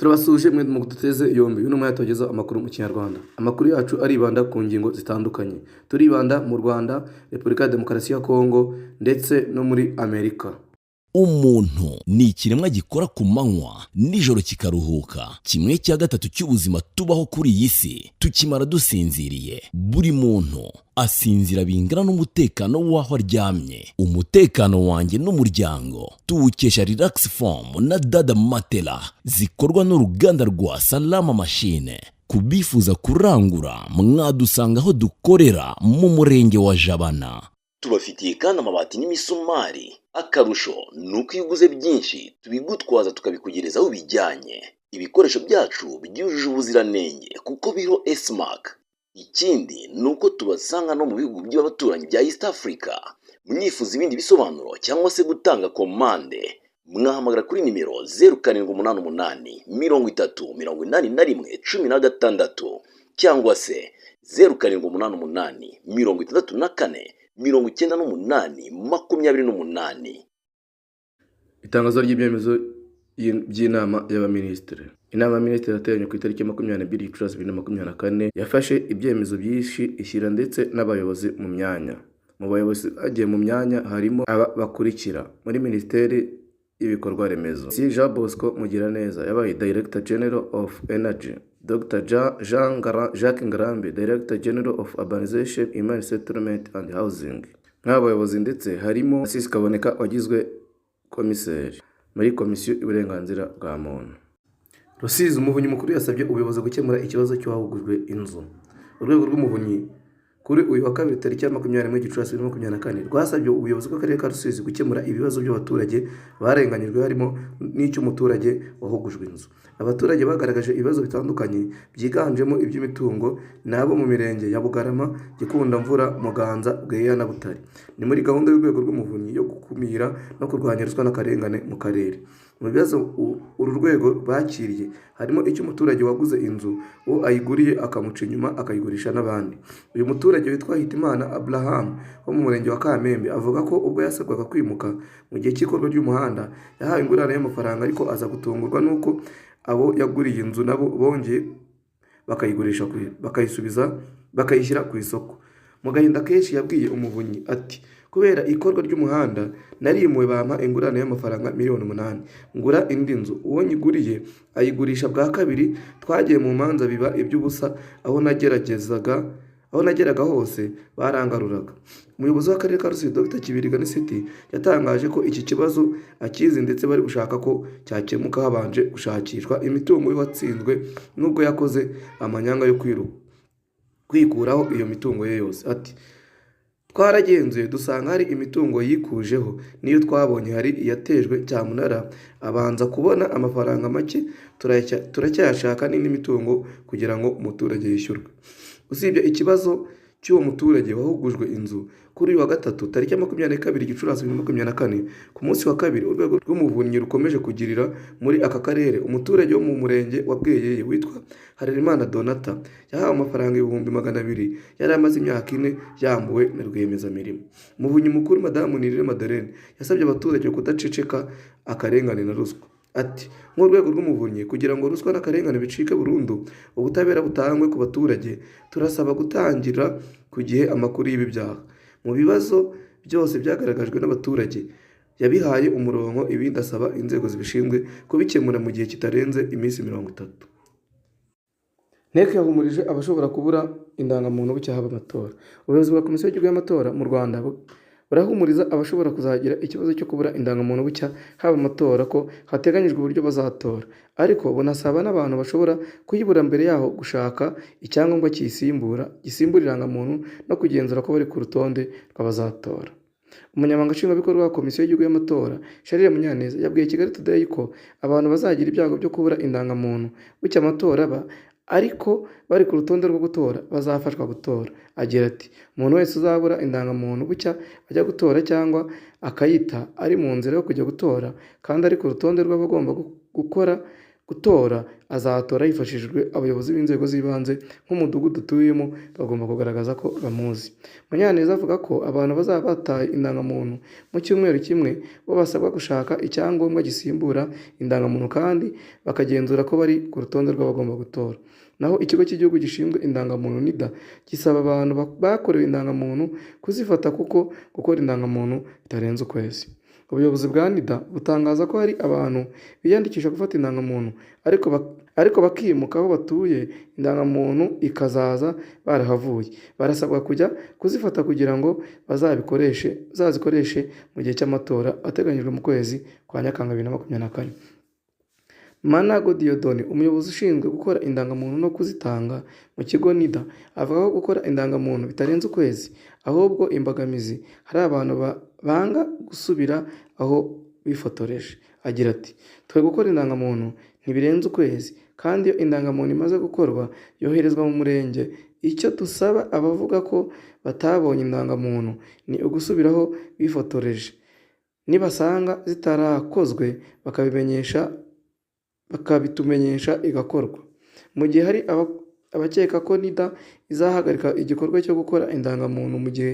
Turabasuje mwe mu duteze yombi uno mwanya tugeza amakuru mu Kinyarwanda. Amakuru yacu aribanda ku ngingo zitandukanye. Turibanda mu Rwanda, Repubulika ya Demokarasi ya Kongo ndetse no muri Amerika. Umuntu ni ikiremwa gikora ku manywa nijoro kikaruhuka. Kimwe cya gatatu cy'ubuzima tubaho kuri iyi si tukimara dusinziriye. Buri muntu asinzira bingana n'umutekano w'aho aryamye. Umutekano wanjye n'umuryango tuwukesha Relax Foam na Dada Matela zikorwa n'uruganda rwa Salama Machine. Kubifuza kurangura mwadusanga aho dukorera mu murenge wa Jabana. Tubafitiye kandi amabati n'imisumari. Akarusho nuko iyo uguze byinshi tubigutwaza tukabikugereza aho bijyanye. Ibikoresho byacu byujuje ubuziranenge kuko biriho S-Mark. Ikindi nuko tubasanga no mu bihugu by'abaturanyi bya East Africa. Mwifuza ibindi bisobanuro cyangwa se gutanga komande, mwahamagara kuri nimero 0788 3081 16 cyangwa se 0788 64 98. Itangazo ry'ibyemezo by'inama y'abaminisitiri. Inama y'abaminisitiri yateranye ku itariki 22 Gicurasi 2024 yafashe ibyemezo byinshi ishyira ndetse n'abayobozi mu myanya. Mu bayobozi bagiye mu myanya harimo aba bakurikira: muri Minisiteri y'Ibikorwa Remezo, Jean Bosco Mugiraneza yabaye Director General of Energy. Dr. Jacques Ngarambe, Director General of Urbanization, Human Settlement and Housing. Nk'abayobozi ndetse harimo Assis Kaboneka wagizwe komiseri muri komisiyo y'uburenganzira bwa muntu. Rusizi, Umuvunyi Mukuru yasabye ubuyobozi gukemura ikibazo cy'uwahugujwe inzu. Urwego rw'Umuvunyi kuri uyu wa kabiri tariki ya 21 Gicurasi 2024 rwasabye ubuyobozi bw'akarere ka Rusizi gukemura ibibazo by'abaturage barenganyijwe harimo n'icy'umuturage wahugujwe inzu. Abaturage bagaragaje ibibazo bitandukanye byiganjemo iby'imitungo nabo mu mirenge ya Bugarama, Gikunda Mvura, Muganza, Bweya na Butare. Ni muri gahunda y'urwego rw'Umuvunyi yo gukumira no kurwanya ruswa n'akarengane mu karere. Mu bibazo uru rwego bakiriye harimo icy'umuturage waguze inzu uwo ayiguriye akamuca inyuma akayigurisha n'abandi. Uyu muturage witwa Hitimana Abraham wo mu murenge wa Kamembe avuga ko ubwo yasabwaga kwimuka mu gihe cy'ikorwa ry'umuhanda yahawe ingurane y'amafaranga, ariko aza gutungurwa nuko abo yaguriye inzu nabo bongeye bakayigurisha bakayishyira ku isoko. Mu gahinda kenshi yabwiye Umuvunyi ati: kubera ikorwa ry'umuhanda narimuwe bampa ingurane y'amafaranga $8,000,000 ngura indi nzu, uwo nyiguriye ayigurisha bwa kabiri, twagiye mu manza biba iby'ubusa, aho nageraga hose barangaruraga. Umuyobozi w'akarere ka Rusizi Dr. Kibiriga Nisiti yatangaje ko iki kibazo akizi ndetse bari gushaka ko cyakemuka habanje gushakishwa imitungo y'uwatsinzwe nubwo yakoze amanyanga yo kwikuraho iyo mitungo ye yose. Ati: twaragenzuye dusanga hari imitungo yikujeho, niyo twabonye hari iyatejwe cyamunara abanza kubona amafaranga make, turacyashaka n'indi mitungo kugira ngo umuturage yishyurwe. Usibye ikibazo cy'uwo muturage wahugujwe inzu, kuri uyu wa gatatu tariki ya 22 Gicurasi 2024 ku munsi wa kabiri urwego rw'Umuvunyi rukomeje kugirira muri aka karere umuturage wo mu murenge wa Bweyeye witwa Harerimana Donata yahawe amafaranga 200,000 yari amaze imyaka 4 yambuwe na rwiyemezamirimo. Umuvunyi Mukuru Madamu Nirere Madeleine yasabye abaturage kudaceceka akarengane na ruswa. Ati: nk'urwego rw'Umuvunyi kugira ngo ruswa n'akarengane bicike burundu, ubutabera butangwe ku baturage, turasaba gutangira ku gihe amakuru y'ibi byaha. Mu bibazo byose byagaragajwe n'abaturage yabihaye umurongo, ibindi asaba inzego zibishinzwe kubikemura mu gihe kitarenze iminsi 30. Nteko yahumurije abashobora kubura indangamuntu bucya haba amatora. Ubuyobozi bwa Komisiyo y'Igihugu y'Amatora mu Rwanda barahumuriza abashobora kuzagira ikibazo cyo kubura indangamuntu bucya haba amatora ko hateganyijwe uburyo bazatora, ariko bunasaba n'abantu bashobora kuyibura mbere yaho gushaka icyangombwa gisimbura irangamuntu no kugenzura ko bari ku rutonde rw'abazatora. Umunyamabanga Nshingwabikorwa wa Komisiyo y'Igihugu y'Amatora Charles Munyaneza yabwiye Kigali Today ko abantu bazagira ibyago byo kubura indangamuntu bucya amatora ariko bari ku rutonde rwo gutora bazafashwa gutora. Agira ati: umuntu wese uzabura indangamuntu bucya ajya gutora cyangwa akayita ari mu nzira yo kujya gutora kandi ari ku rutonde rw'abagomba utora azatora hifashishijwe abayobozi b'inzego z'ibanze nk'umudugudu utuyemo bagomba kugaragaza ko bamuzi. Munyaneza avuga ko abantu bazaba bataye indangamuntu mu cyumweru kimwe bo basabwa gushaka icyangombwa gisimbura indangamuntu kandi bakagenzura ko bari ku rutonde rw'abagomba gutora. Naho ikigo cy'igihugu gishinzwe indangamuntu NIDA gisaba abantu bakorewe indangamuntu kuzifata kuko gukora indangamuntu bitarenze ukwezi. Ubuyobozi bwa NIDA butangaza ko hari abantu biyandikisha gufata indangamuntu ariko bakimuka aho batuye indangamuntu ikazaza barahavuye. Barasabwa kujya kuzifata kugira ngo bazazikoreshe mu gihe cy'amatora ateganyijwe mu kwezi kwa Nyakanga 2024. Manago Dieudonné, umuyobozi ushinzwe gukora indangamuntu no kuzitanga mu kigo NIDA, avuga ko gukora indangamuntu bitarenze ukwezi, ahubwo imbogamizi hari abantu banga gusubira aho bifotoreje. Agira ati "Twe gukora indangamuntu ntibirenze ukwezi kandi iyo indangamuntu imaze gukorwa yoherezwa mu murenge. Icyo dusaba abavuga ko batabonye indangamuntu ni ugusubiraho bifotoreje. Nibasanga zitarakozwe bakabitumenyesha igakorwa." Mu gihe hari abakeka ko NIDA izahagarika igikorwa cyo gukora indangamuntu mu gihe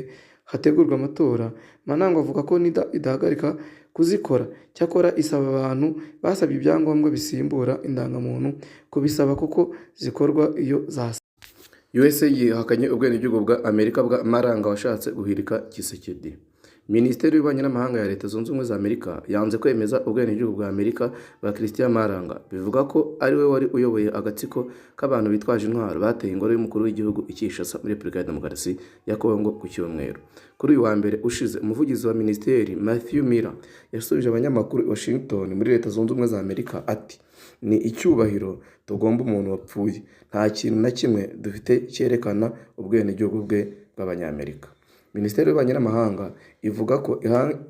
hategurwa amatora, Manango avuga ko NIDA idahagarika kuzikora, cyakora isaba abantu basabye ibyangombwa bisimbura indangamuntu kubisaba kuko zikorwa iyo zasabwe. USA yihakanye ubwenegihugu bwa Amerika bwa Maranga washatse guhirika Tshisekedi. Minisiteri y'Ububanyi n'Amahanga ya Leta Zunze Ubumwe za Amerika yanze kwemeza ubwenegihugu bwa Amerika bwa Christian Maranga, bivuga ko ari we wari uyoboye agatsiko k'abantu bitwaje intwaro bateye ingoro y'umukuru w'igihugu i Kinshasa muri Repubulika ya Demokarasi ya Kongo ku cyumweru. Kuri uyu wa mbere ushize, umuvugizi wa minisiteri Matthew Miller yasubije abanyamakuru i Washington muri Leta Zunze Ubumwe za Amerika ati "Ni icyubahiro tugomba umuntu wapfuye. Nta kintu na kimwe dufite cyerekana ubwenegihugu bwe bw'Abanyamerika." Minisiteri y'Ububanyi n'Amahanga ivuga ko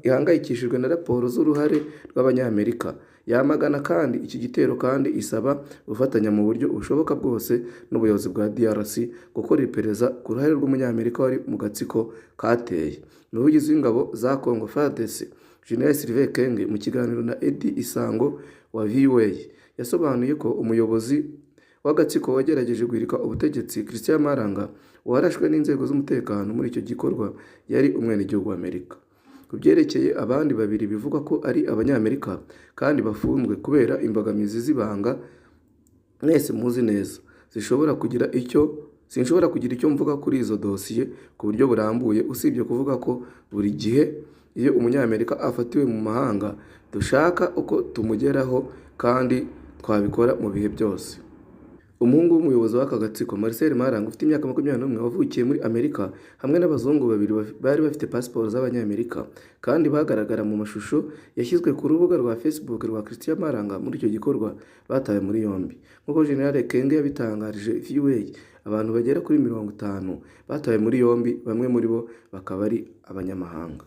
ihangayikishijwe na raporo z'uruhare rw'Abanyamerika. Yamagana kandi iki gitero kandi isaba gufatanya mu buryo bushoboka bwose n'ubuyobozi bwa DRC gukora iperereza ku ruhare rw'Umunyamerika wari mu gatsiko kateye. Umuvugizi w'ingabo za Congo FARDC Gen. Sylvain Kenge mu kiganiro na Edi Isango wa VOA yasobanuye ko umuyobozi w'agatsiko wagerageje guhirika ubutegetsi Christian Maranga warashwe n'inzego z'umutekano muri icyo gikorwa yari umwenegihugu w'Amerika. Ku byerekeye abandi babiri bivugwa ko ari Abanyamerika kandi bafunzwe kubera imbogamizi z'ibanga mwese muzi neza, sinshobora kugira icyo mvuga kuri izo dosiye ku buryo burambuye usibye kuvuga ko buri gihe iyo Umunyamerika afatiwe mu mahanga dushaka uko tumugeraho kandi twabikora mu bihe byose. Umuhungu w'umuyobozi w'aka gatsiko Marcel Maranga ufite imyaka 21 wavukiye muri Amerika hamwe n'abazungu babiri bari bafite pasiporo z'Abanyamerika kandi bagaragara mu mashusho yashyizwe ku rubuga rwa Facebook rwa Christian Maranga muri icyo gikorwa batawe muri yombi. Nk'uko Gen. Kenge yabitangarije VOA, abantu bagera kuri 50 batawe muri yombi, bamwe muri bo bakaba ari abanyamahanga.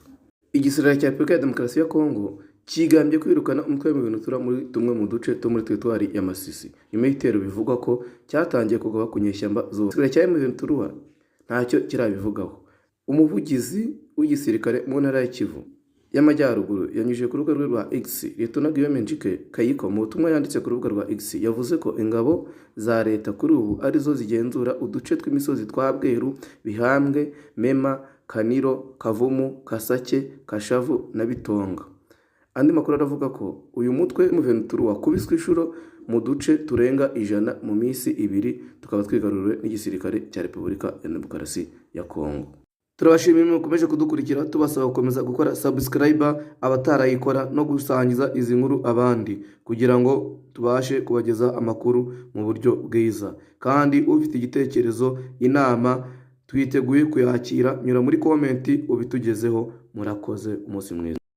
Igisirikare cya Repubulika ya Demokarasi ya Kongo kigambye kwirukana umutwe w'imiventura muri tumwe mu duce two muri teritwari ya Masisi. Nyuma y'ibitero bivugwa ko cyatangiye kugaba ku nyeshyamba zose. Igisirikare cya imiventura ntacyo kirabivugaho. Umuvugizi w'igisirikare mu ntara ya Kivu y'Amajyaruguru yanyujije ku rubuga rwe rwa X, Lt. Guillaume Njike Kayiko mu butumwa yanditse ku rubuga rwa X yavuze ko ingabo za leta kuri ubu arizo zigenzura uduce tw'imisozi twa Bweru, Bihambwe, Mema, Kaniro, Kavumu, Kasake, Kashavu na Bitonga. Andi makuru aravuga ko uyu mutwe w'umuventura wakubiswe inshuro mu duce turenga 100 mu minsi 2 tukaba twigaruriwe n'igisirikare cya Repubulika ya Demokarasi ya Kongo. Turabashimiye mukomeje kudukurikira, tubasaba gukomeza gukora subscribe abatarayikora no gusangiza izi nkuru abandi kugira ngo tubashe kubageza amakuru mu buryo bwiza. Kandi ufite igitekerezo, inama, twiteguye kuyakira, nyura muri comment ubitugezeho. Murakoze, umunsi mwiza.